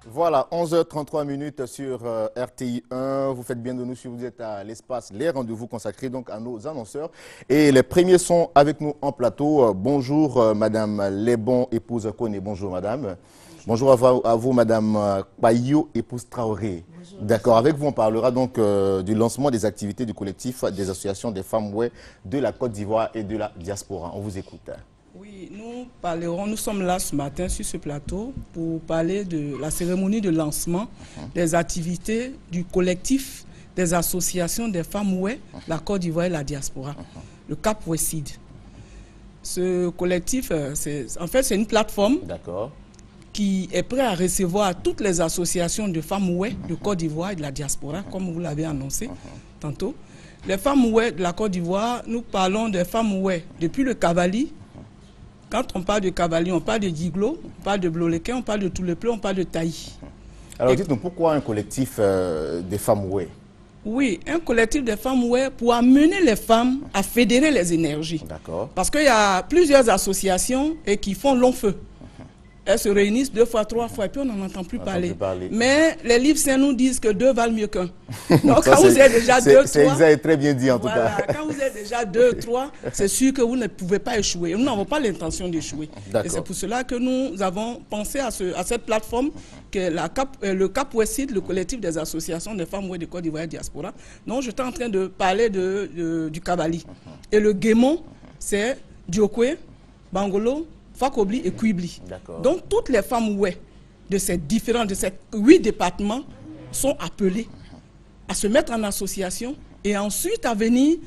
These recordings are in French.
Voilà, 11h33 sur RTI 1. Vous faites bien de nous suivre. Vous êtes à l'espace Les Rendez-vous consacrés donc à nos annonceurs. Et les premiers sont avec nous en plateau. Bonjour, Madame Lebon, épouse Kone. Bonjour, Madame. Bonjour à vous, Madame Payo, épouse Traoré. D'accord, avec vous, on parlera donc du lancement des activités du collectif des associations des femmes ouai de la Côte d'Ivoire et de la diaspora. On vous écoute. Oui, nous sommes là ce matin sur ce plateau pour parler de la cérémonie de lancement des activités du collectif des associations des femmes ouai, la Côte d'Ivoire et la diaspora, le Cap Ouesside. Ce collectif, c'est une plateforme qui est prête à recevoir toutes les associations de femmes ouai de Côte d'Ivoire et de la diaspora, comme vous l'avez annoncé tantôt. Les femmes ouai de la Côte d'Ivoire, nous parlons des femmes ouai depuis le Cavali. Quand on parle de Cavali, on parle de Diglo, on parle de Blolequin, on parle de Toulepleu, on parle de Taï. Alors dites-nous, pourquoi un collectif des femmes ouai? Oui, un collectif des femmes ouai pour amener les femmes à fédérer les énergies. D'accord. Parce qu'il y a plusieurs associations et qui font long feu. Elles se réunissent 2 fois, 3 fois, et puis on n'en entend plus parler. Mais les livres saints nous disent que 2 valent mieux qu'un. Donc quand vous êtes déjà 2, 3... C'est très bien dit en tout cas. Quand vous êtes déjà 2, 3, c'est sûr que vous ne pouvez pas échouer. Nous n'avons pas l'intention d'échouer. Et c'est pour cela que nous avons pensé à cette plateforme, que le Cap Ouesside, le collectif des associations des femmes ouai de Côte d'Ivoire et diaspora. Donc j'étais en train de parler du Cavali. Et le Guémon, c'est Diokwe, Bangolo, Fakobli et Kuibli. Donc toutes les femmes ouai de ces 8 départements sont appelées à se mettre en association et ensuite à venir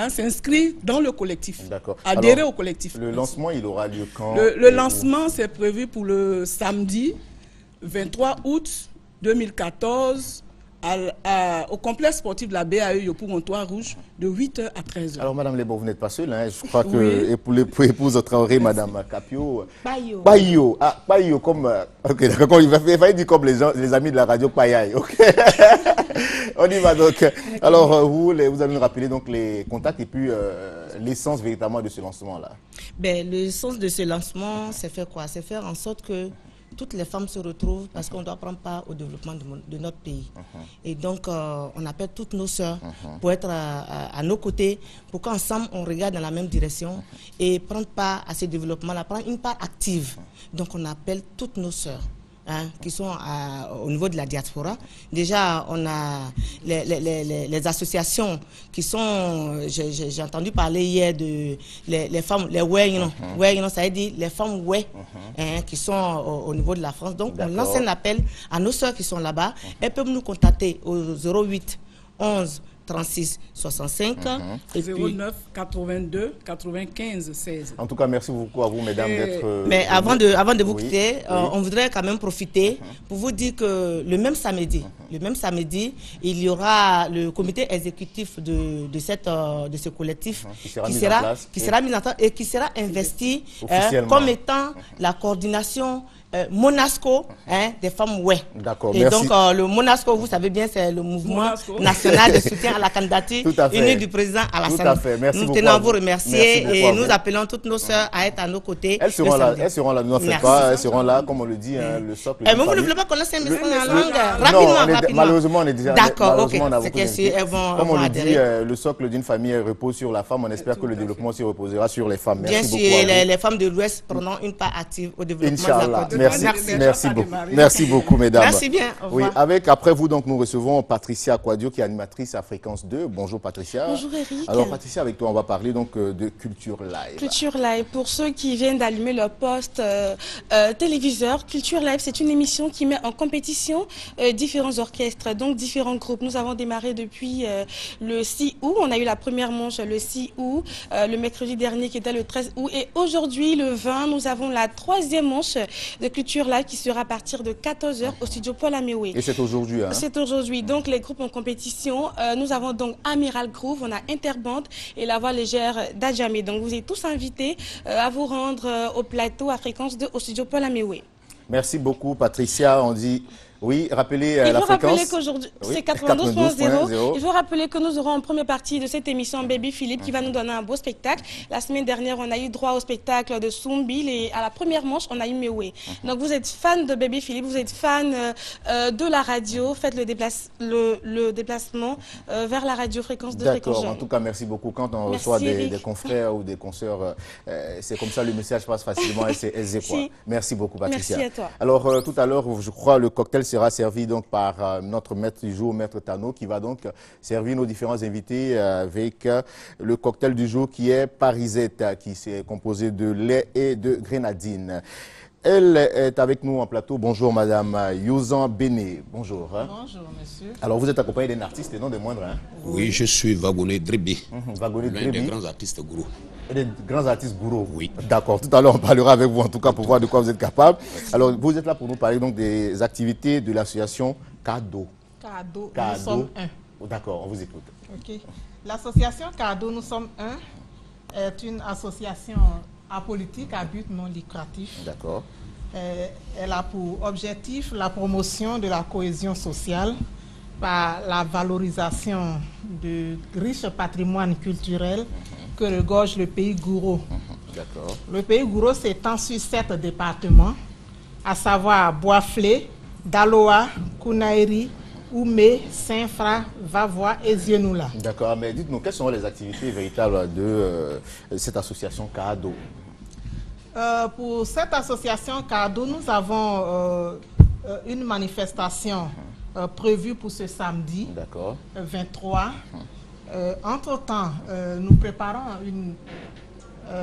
s'inscrire dans le collectif, adhérer au collectif. Le lancement, il aura lieu quand? Le lancement, c'est prévu pour le samedi 23 août 2014 au complexe sportif de la BAE Yopougontois Rouge de 8h à 13h. Alors Madame Lebon, vous n'êtes pas seule, hein? Je crois que pour l'épouse Traoré, Madame Capio... Payo. Payo. Ah, Payo, comme... ok, d'accord, il fallait dire comme les amis de la radio Payaï, ok. On y va donc. Alors vous allez nous rappeler donc les contacts et puis l'essence véritablement de ce lancement-là. Ben, le sens de ce lancement, c'est faire quoi? C'est faire en sorte que toutes les femmes se retrouvent parce qu'on doit prendre part au développement de notre pays. Et donc, on appelle toutes nos sœurs pour être à nos côtés, pour qu'ensemble, on regarde dans la même direction et prendre part à ce développement-là, prendre une part active. Donc, on appelle toutes nos sœurs. Qui sont au niveau de la diaspora. Déjà, on a les associations qui sont, j'ai entendu parler hier de les femmes, les ouai, ça veut dire les femmes ouai, qui sont au niveau de la France. Donc, on lance un appel à nos soeurs qui sont là-bas. Elles peuvent nous contacter au 08 11 36 65 et 09 82 95 16. En tout cas, merci beaucoup à vous, mesdames, d'être... Mais avant de vous quitter, on voudrait quand même profiter pour vous dire que le même samedi, il y aura le comité exécutif de ce collectif qui sera mis en place et qui sera investi comme étant la coordination Monasco des femmes ouai. D'accord, et merci. Donc le Monasco, vous savez bien, c'est le mouvement national de soutien à la candidature unie du président Alassane. Nous tenons à vous remercier et nous appelons toutes nos sœurs à être à nos côtés. Elles seront là, ne faites pas, elles seront là, comme on le dit, le socle. Mais vous ne voulez pas qu'on laisse un message en langue rapidement. Malheureusement, on est déjà... D'accord, ok. Comme on le dit, le socle d'une famille repose sur la femme. On espère que le développement s'y reposera sur les femmes. Bien sûr, les femmes de l'Ouest prendront une part active au développement de la Côte. Merci beaucoup, mesdames. Merci bien. Oui, après vous, donc, nous recevons Patricia Aquadio, qui est animatrice à Fréquence 2. Bonjour, Patricia. Bonjour, Eric. Alors, Patricia, avec toi, on va parler donc de Culture Live. Culture Live, pour ceux qui viennent d'allumer leur poste téléviseur, Culture Live, c'est une émission qui met en compétition différents orchestres, donc différents groupes. Nous avons démarré depuis le 6 août. On a eu la première manche le 6 août, le mercredi dernier qui était le 13 août. Et aujourd'hui, le 20, nous avons la 3e manche de Culture Live qui sera à partir de 14h au studio Paul Améoué. Et c'est aujourd'hui, hein? C'est aujourd'hui. Donc, les groupes en compétition, nous avons donc Amiral Groove, on a Interband et la voix légère d'Adjamé. Donc, vous êtes tous invités à vous rendre au plateau à Fréquence 2 au studio Paul Améoué. Merci beaucoup, Patricia. On dit Oui, rappelez Il la faut rappeler fréquence. qu'aujourd'hui, Oui, c'est 92.0. 92.0. Il faut rappeler que nous aurons en première partie de cette émission Baby Philippe qui va nous donner un beau spectacle. La semaine dernière, on a eu droit au spectacle de Soumbil et à la première manche, on a eu Mewe. Donc vous êtes fan de Baby Philippe, vous êtes fan de la radio, faites le déplacement vers la radio fréquence de Fréquence D'accord, en Jeune. tout cas, merci beaucoup. Quand on Merci, reçoit Eric. des confrères ou des consoeurs, c'est comme ça, le message passe facilement et c'est aisé, quoi. Si. Merci beaucoup, Patricia. Merci à toi. Alors, tout à l'heure, je crois, le cocktail sera servi donc par notre maître du jour, Maître Tano, qui va donc servir nos différents invités avec le cocktail du jour qui est Parisette, qui est composé de lait et de grenadine. Elle est avec nous en plateau. Bonjour, Madame Youzan Béné. Bonjour. Bonjour, monsieur. Alors, vous êtes accompagné d'un artiste et non des moindres. Hein? Oui, je suis Vagoné Dribi, Vagoné l'un Dribi. des grands artistes gourous. Et des grands artistes gourous. Oui. D'accord. Tout à l'heure, on parlera avec vous, en tout cas, pour voir de quoi vous êtes capable. Alors, vous êtes là pour nous parler donc des activités de l'association CADO. Cadeau, CADO. nous sommes un. D'accord, on vous écoute. Ok. L'association Cadeau, nous sommes un, est une association apolitique à but non lucratif. D'accord. Elle a pour objectif la promotion de la cohésion sociale par la valorisation de riches patrimoines culturels que regorge le pays gourou. D'accord. Le pays gourou s'étend sur 7 départements, à savoir Boisflé, Daloa, Kounaïri, Oumé, Saint-Fra, Vavois et Zienoula. D'accord, mais dites-nous, quelles sont les activités véritables de cette association CADO? Pour cette association CADO, nous avons une manifestation prévue pour ce samedi D'accord. 23. Entre-temps, nous préparons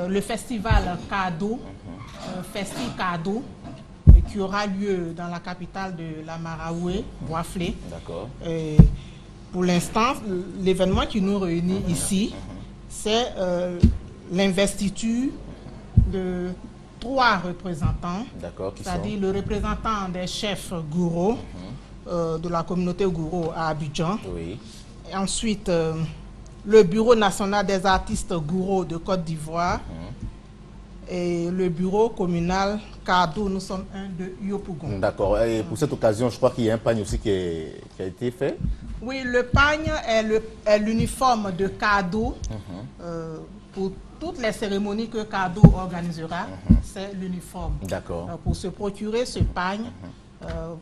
le festival CADO, Festi CADO, qui aura lieu dans la capitale de la Maraoué, Boisflé. D'accord. Pour l'instant, l'événement qui nous réunit ici, c'est l'investiture de 3 représentants, D'accord, qui c'est-à-dire le représentant des chefs gourous de la communauté gourou à Abidjan. Oui. Et ensuite, le Bureau national des artistes gourous de Côte d'Ivoire et le bureau communal CADO, nous sommes un de Yopougon. D'accord. Et pour cette occasion, je crois qu'il y a un pagne aussi qui a été fait. Oui, le pagne est l'uniforme de CADO pour toutes les cérémonies que CADO organisera. C'est l'uniforme. D'accord. Pour se procurer ce pagne,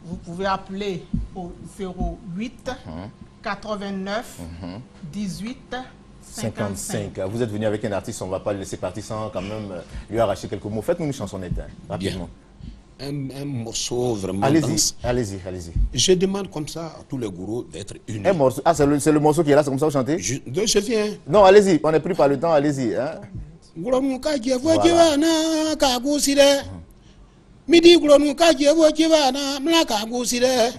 vous pouvez appeler au 08 89 18 55. Vous êtes venu avec un artiste, on ne va pas le laisser partir sans quand même lui arracher quelques mots. Faites-nous une chansonnette, rapidement. Un morceau vraiment Allez-y, dense. allez-y, allez-y. Je demande comme ça à tous les gourous d'être unis. Un morceau. Ah, c'est le morceau qui est là, c'est comme ça vous chantez? Je viens. Non, allez-y, on n'est plus par le temps, allez-y. Hein? Midi gulonu kaje wo chivana mlaka gusire.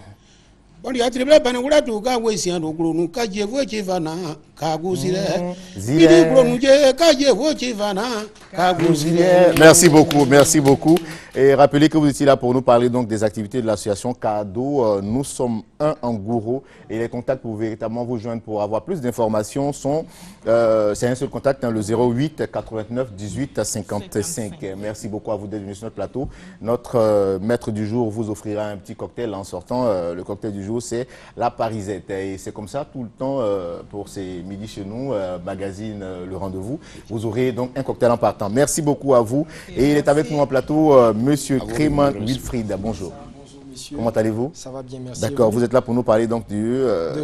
Boni atrible bana gula tuka wesi ando gulonu kaje wo chivana kagusire. Midi gulonu je kaje wo chivana kagusire. Merci beaucoup, merci beaucoup. Et rappelez que vous étiez là pour nous parler donc des activités de l'association CADO. Nous sommes un en Gouro et les contacts pour véritablement vous joindre pour avoir plus d'informations sont, c'est un seul contact, hein, le 08 89 18 55. Merci beaucoup à vous d'être venus sur notre plateau. Notre maître du jour vous offrira un petit cocktail en sortant. Le cocktail du jour, c'est la Parisette. Et c'est comme ça tout le temps pour ces midis chez nous, magazine Le Rendez-vous. Vous aurez donc un cocktail en partant. Merci beaucoup à vous. Et il est avec nous en plateau, Monsieur Crément Wilfried. Bonjour. Bonjour monsieur. Comment allez-vous? Ça va bien, merci. D'accord, vous êtes là pour nous parler donc du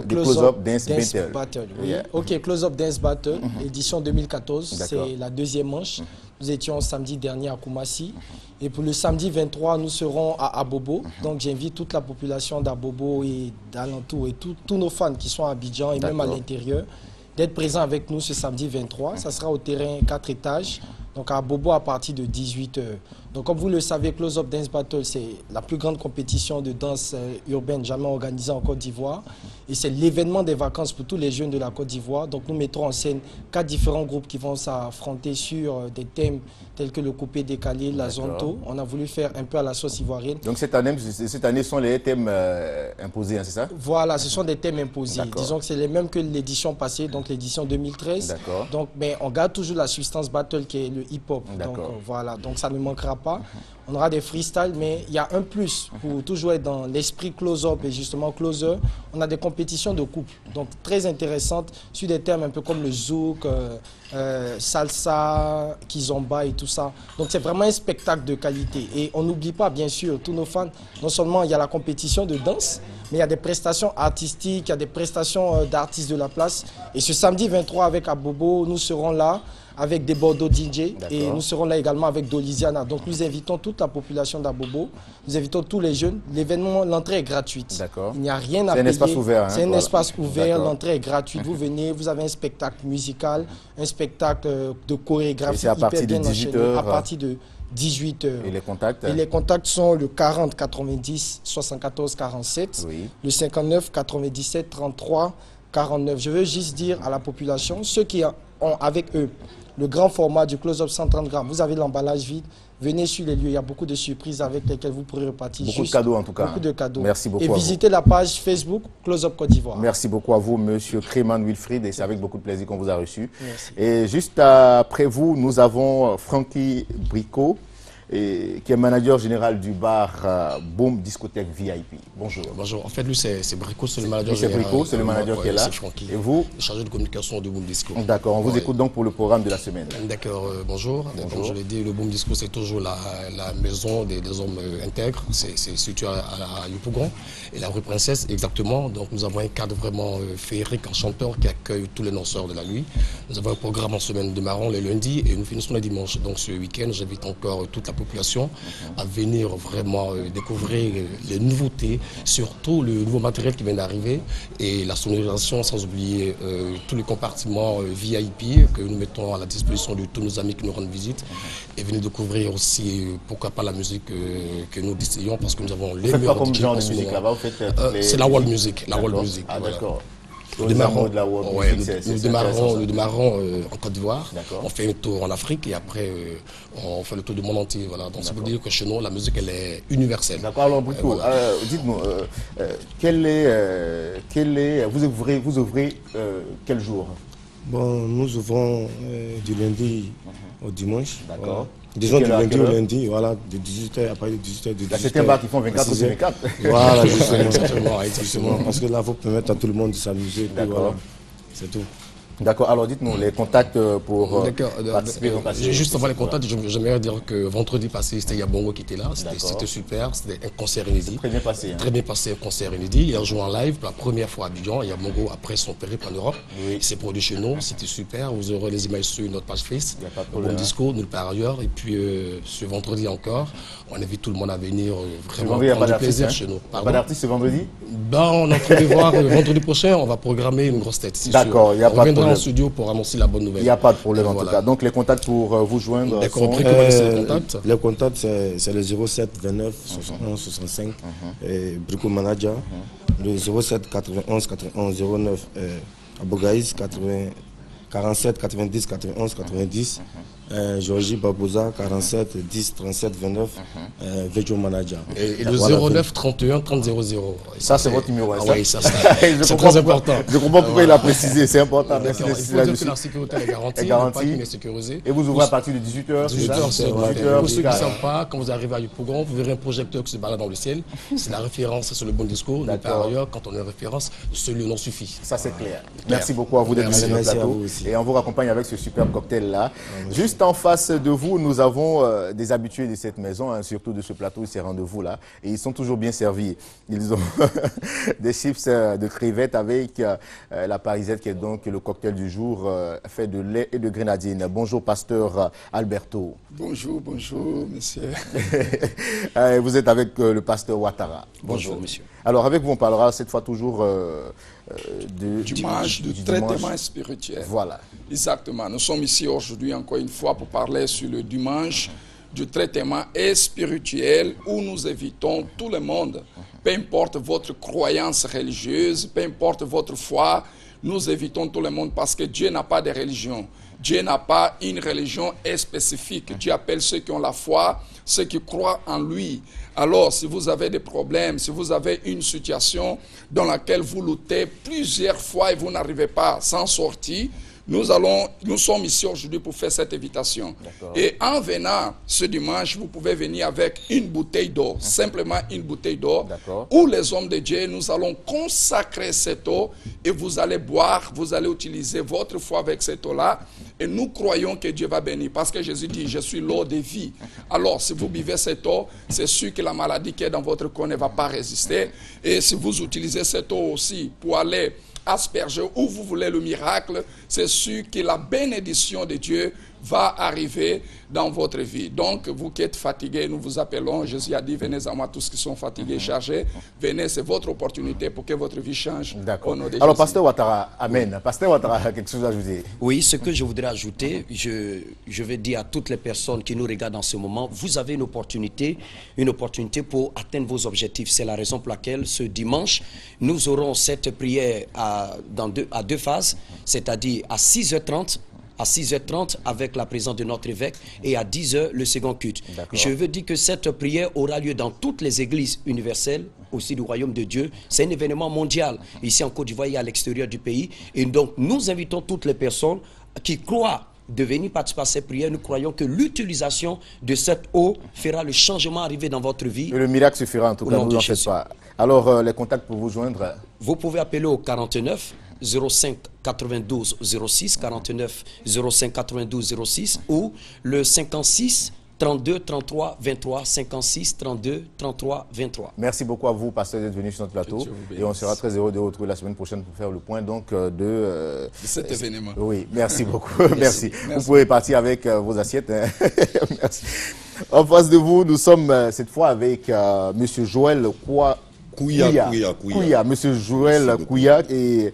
Close-Up Dance Battle. Oui. Yeah. Ok, Close-Up Dance Battle, édition 2014, D'accord. c'est la deuxième manche. Nous étions samedi dernier à Koumassi. Et pour le samedi 23, nous serons à Abobo. Donc j'invite toute la population d'Abobo et d'alentour et tous nos fans qui sont à Abidjan et même à l'intérieur d'être présents avec nous ce samedi 23. Ça sera au terrain 4 étages. Donc à Bobo à partir de 18h. Donc comme vous le savez, Close-Up Dance Battle, c'est la plus grande compétition de danse urbaine jamais organisée en Côte d'Ivoire. Et c'est l'événement des vacances pour tous les jeunes de la Côte d'Ivoire. Donc nous mettrons en scène 4 différents groupes qui vont s'affronter sur des thèmes tels que le coupé décalé, la zonto. On a voulu faire un peu à la sauce ivoirienne. Donc cette année ce sont les thèmes imposés, hein, c'est ça? Voilà, ce sont des thèmes imposés. D'accord. Disons que c'est les mêmes que l'édition passée, donc l'édition 2013. D'accord. Donc, mais on garde toujours la substance battle qui est le hip-hop. Donc voilà, donc ça ne manquera pas. On aura des freestyles, mais il y a un plus pour toujours être dans l'esprit close-up et justement closer. On a des compétitions de couple, donc très intéressantes sur des thèmes un peu comme le zouk, salsa, kizomba et tout ça. Donc c'est vraiment un spectacle de qualité. Et on n'oublie pas, bien sûr, tous nos fans, non seulement il y a la compétition de danse, mais il y a des prestations artistiques, il y a des prestations d'artistes de la place. Et ce samedi 23 avec Abobo, nous serons là avec des Bordeaux DJ et nous serons là également avec Dolisiana. Donc nous invitons toute la population d'Abobo, nous invitons tous les jeunes. L'événement, l'entrée est gratuite. Il n'y a rien à payer. C'est un espace ouvert. C'est un espace ouvert, l'entrée est gratuite. Vous venez, vous avez un spectacle musical, un spectacle de chorégraphie hyper bien enchaîné à partir de 18h. Et les contacts? Et les contacts sont le 40 90 74 47, le 59 97 33 49. Je veux juste dire à la population, ceux qui ont avec eux le grand format du close-up 130 grammes, vous avez l'emballage vide, venez sur les lieux, il y a beaucoup de surprises avec lesquelles vous pourrez repartir. Beaucoup de cadeaux en tout cas. Beaucoup de cadeaux. Merci beaucoup. Et visitez la page Facebook Close-up Côte d'Ivoire. Merci beaucoup à vous, Monsieur Créman Wilfried, et c'est avec beaucoup de plaisir qu'on vous a reçu. Merci. Et juste après vous, nous avons Francky Bricot, qui est manager général du bar Boom Discothèque VIP. Bonjour. Bonjour. En fait, lui, c'est Bricot, c'est le manager général. C'est Bricot, c'est le manager qui est là. Et vous? Chargé de communication de Boom Disco. D'accord, on vous écoute donc pour le programme de la semaine. D'accord, bonjour. Comme je l'ai dit, le Boom Disco, c'est toujours la maison des hommes intègres. C'est situé à Yopougon et la rue Princesse, exactement. Donc, nous avons un cadre vraiment féerique, enchanteur qui accueille tous les danseurs de la nuit. Nous avons un programme en semaine démarrant les lundis et nous finissons les dimanches. Donc, ce week-end, j'invite encore toute la population à venir vraiment découvrir les nouveautés, surtout le nouveau matériel qui vient d'arriver et la sonorisation, sans oublier tous les compartiments VIP que nous mettons à la disposition de tous nos amis qui nous rendent visite et venir découvrir aussi, pourquoi pas, la musique que nous distillons parce que nous avons les meilleurs comme genre de musique là-bas, c'est la world music. La world music. Ah, d'accord. Nous démarrons en Côte d'Ivoire, on fait un tour en Afrique et après on fait le tour du monde entier. Voilà. Donc ça veut dire que chez nous, la musique elle est universelle. D'accord, alors Bricot, dites-nous, vous ouvrez quel jour? Bon, nous ouvrons du lundi au dimanche. D'accord. Disons du lundi au lundi, voilà, de 18h, après de 18h, de 18h. C'est un bar qui font 24 sur 24. Voilà, justement, parce que là, il faut permettre à tout le monde de s'amuser, voilà, c'est tout. D'accord, alors dites-nous les contacts pour participer. Juste avant les contacts, j'aimerais dire que vendredi passé, c'était Yabongo qui était là, c'était super, c'était un concert inédit. Très bien passé. Très bien passé, un concert inédit. Il a joué en live pour la première fois à Abidjan, Yabongo après son périple en Europe. Il s'est produit chez nous, c'était super, vous aurez les images sur notre page Face, Boom Disco, nulle part ailleurs. Et puis ce vendredi encore, on invite tout le monde à venir vraiment prendre du plaisir chez nous. Pas d'artiste ce vendredi? On est en train de voir vendredi prochain, on va programmer une grosse tête. D'accord, il n'y a pas de problème. En studio pour annoncer la bonne nouvelle. Il n'y a pas de problème en tout cas. Donc les contacts pour vous joindre sont... Les contacts, c'est le 07 29 71 65 Bricot Manager, le 07 91 91 09 Abogaïs 47 90 91 90 Georgie Barbosa 47 10 37 29 Vejo Manager. Et le 09 31 30 00. Ça c'est votre numéro. Oui, ça c'est très important. Je comprends pourquoi il a précisé, c'est important. Merci de préciser là-dessus. La sécurité est garantie, le parking est sécurisé. Et vous ouvrez à partir de 18h. 18h, pour ceux qui ne savent pas, quand vous arrivez à Yopougon, vous verrez un projecteur qui se balade dans le ciel. C'est la référence sur le Boom Disco. Mais par ailleurs, quand on est référence, ce lieu n'en suffit. Ça c'est clair. Merci beaucoup à vous d'être venu sur le plateau. Et on vous raccompagne avec ce superbe cocktail-là. Juste en face de vous, nous avons des habitués de cette maison, surtout de ce plateau, ces rendez-vous-là. Et ils sont toujours bien servis. Ils ont des chips de crevettes avec la parisette qui est donc le cocktail du jour fait de lait et de grenadine. Bonjour, pasteur Alberto. Bonjour, monsieur. Vous êtes avec le pasteur Ouattara. Bonjour, monsieur. Alors, avec vous, on parlera cette fois toujours du traitement spirituel. Voilà. Exactement. Nous sommes ici aujourd'hui encore une fois pour parler sur le dimanche du traitement spirituel où nous évitons tout le monde, peu importe votre croyance religieuse, peu importe votre foi, nous évitons tout le monde parce que Dieu n'a pas de religion. Dieu n'a pas une religion spécifique. Dieu appelle ceux qui ont la foi, ceux qui croient en lui. Alors, si vous avez des problèmes, si vous avez une situation dans laquelle vous luttez plusieurs fois et vous n'arrivez pas à s'en sortir, nous sommes ici aujourd'hui pour faire cette invitation. Et en venant ce dimanche, vous pouvez venir avec une bouteille d'eau, simplement une bouteille d'eau, où les hommes de Dieu, nous allons consacrer cette eau et vous allez boire, vous allez utiliser votre foi avec cette eau-là. Et nous croyons que Dieu va bénir, parce que Jésus dit, je suis l'eau de vie. Alors, si vous buvez cette eau, c'est sûr que la maladie qui est dans votre corps ne va pas résister. Et si vous utilisez cette eau aussi pour aller asperger où vous voulez le miracle, c'est sûr que la bénédiction de Dieu va arriver dans votre vie. Donc, vous qui êtes fatigués, nous vous appelons. Jésus a dit, venez à moi tous qui sont fatigués et chargés. Venez, c'est votre opportunité pour que votre vie change. D'accord. Alors, Pasteur Ouattara, Amen. Pasteur Ouattara a quelque chose à ajouter. Oui, ce que je voudrais ajouter, je vais dire à toutes les personnes qui nous regardent en ce moment, vous avez une opportunité pour atteindre vos objectifs. C'est la raison pour laquelle ce dimanche, nous aurons cette prière à deux phases, c'est-à-dire à 6h30, avec la présence de notre évêque, et à 10h le second culte. Je veux dire que cette prière aura lieu dans toutes les églises universelles, aussi du royaume de Dieu. C'est un événement mondial, ici en Côte d'Ivoire et à l'extérieur du pays. Et donc, nous invitons toutes les personnes qui croient de venir participer à cette prière. Nous croyons que l'utilisation de cette eau fera le changement arriver dans votre vie. Et le miracle se fera en tout cas, vous n'en faites pas. Alors, les contacts pour vous joindre? Vous pouvez appeler au 49 05 92 06, 49 05 92 06 ou le 56 32 33 23, 56 32 33 23. Merci beaucoup à vous, pasteur, d'être venu sur notre plateau. Et on sera très heureux de vous retrouver la semaine prochaine pour faire le point donc de cet événement. Oui, merci beaucoup. Merci. Vous pouvez partir avec vos assiettes. Hein. Merci. En face de vous, nous sommes cette fois avec M. Joël Kouya, Monsieur Joël Kouya, et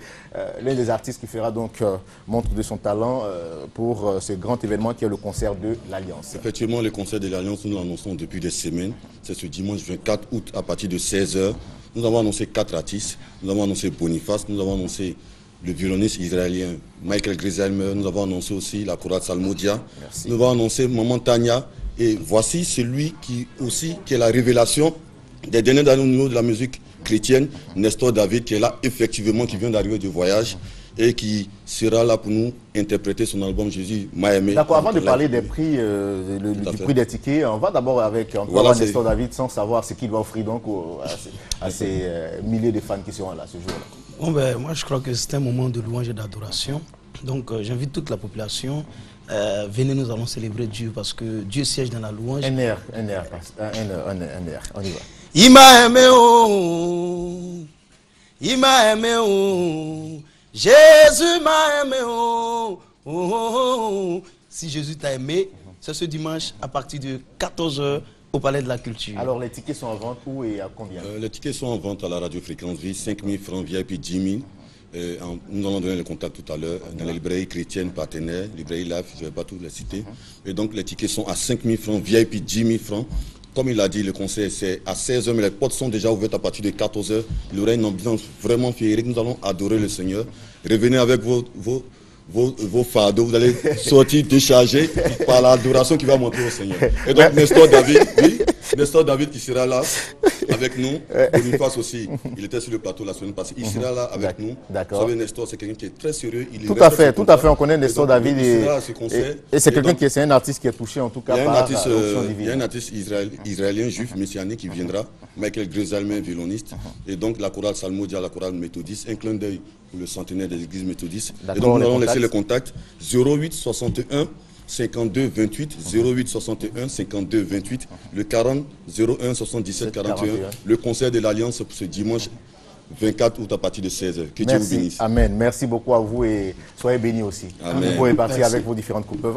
l'un des artistes qui fera donc montre de son talent pour ce grand événement qui est le concert de l'Alliance. Effectivement, le concert de l'Alliance, nous l'annonçons depuis des semaines. C'est ce dimanche 24 août à partir de 16h. Nous avons annoncé 4 artistes. Nous avons annoncé Boniface, nous avons annoncé le violoniste israélien Michael Griselmer, nous avons annoncé aussi la chorale Salmodia. Nous avons annoncé Maman Tania. Et voici celui qui est la révélation des derniers années au niveau de la musique chrétienne, Nestor David, qui est là effectivement, qui vient d'arriver du voyage et qui sera là pour nous interpréter son album Jésus m'a aimé. D'accord, avant de parler des prix, du prix des tickets, on va d'abord avec Nestor David sans savoir ce qu'il va offrir donc à ces milliers de fans qui seront là ce jour-là. Bon, ben, moi je crois que c'est un moment de louange et d'adoration. Donc j'invite toute la population. Venez, nous allons célébrer Dieu parce que Dieu siège dans la louange. Un air, on y va. Il m'a aimé, oh, il m'a aimé, oh, Jésus m'a aimé, oh, oh, oh, oh. Si Jésus t'a aimé, c'est ce dimanche à partir de 14h au Palais de la Culture. Alors les tickets sont en vente où et à combien? Les tickets sont en vente à la radio Fréquence Vie, 5 000 francs, VIP 10 000. Nous allons donner le contact tout à l'heure dans les librairies chrétiennes partenaires, librairies Life, je ne vais pas tous les citer. Et donc les tickets sont à 5 000 francs, VIP 10 000 francs. Comme il a dit, le concert c'est à 16h, mais les portes sont déjà ouvertes à partir de 14h. Il y aura une ambiance vraiment féerique. Nous allons adorer le Seigneur. Revenez avec vos fardeaux, vous allez sortir déchargés par l'adoration qui va monter au Seigneur. Et donc Nestor David, oui, Nestor David qui sera là avec nous. Boniface aussi, il était sur le plateau la semaine passée. Il sera là avec nous. Vous savez, Nestor, c'est quelqu'un qui est très sérieux. Tout à fait, on connaît Nestor David. Et c'est quelqu'un qui est un artiste qui est touché en tout cas par l'onction divine. Il y a un artiste israélien, juif, messianique qui viendra, Michael Griselmer, violoniste. Et donc la chorale Salmodia, la chorale méthodiste, un clin d'œil pour le centenaire des églises méthodistes. Et donc nous allons laisser le contact 08 61 52 28, 08 61 52 28, le 40 01 77 41. Le concert de l'Alliance pour ce dimanche 24 août à partir de 16h. Que Dieu vous bénisse. Amen. Merci beaucoup à vous et soyez bénis aussi. Amen. Vous pouvez partir avec vos différentes coupes.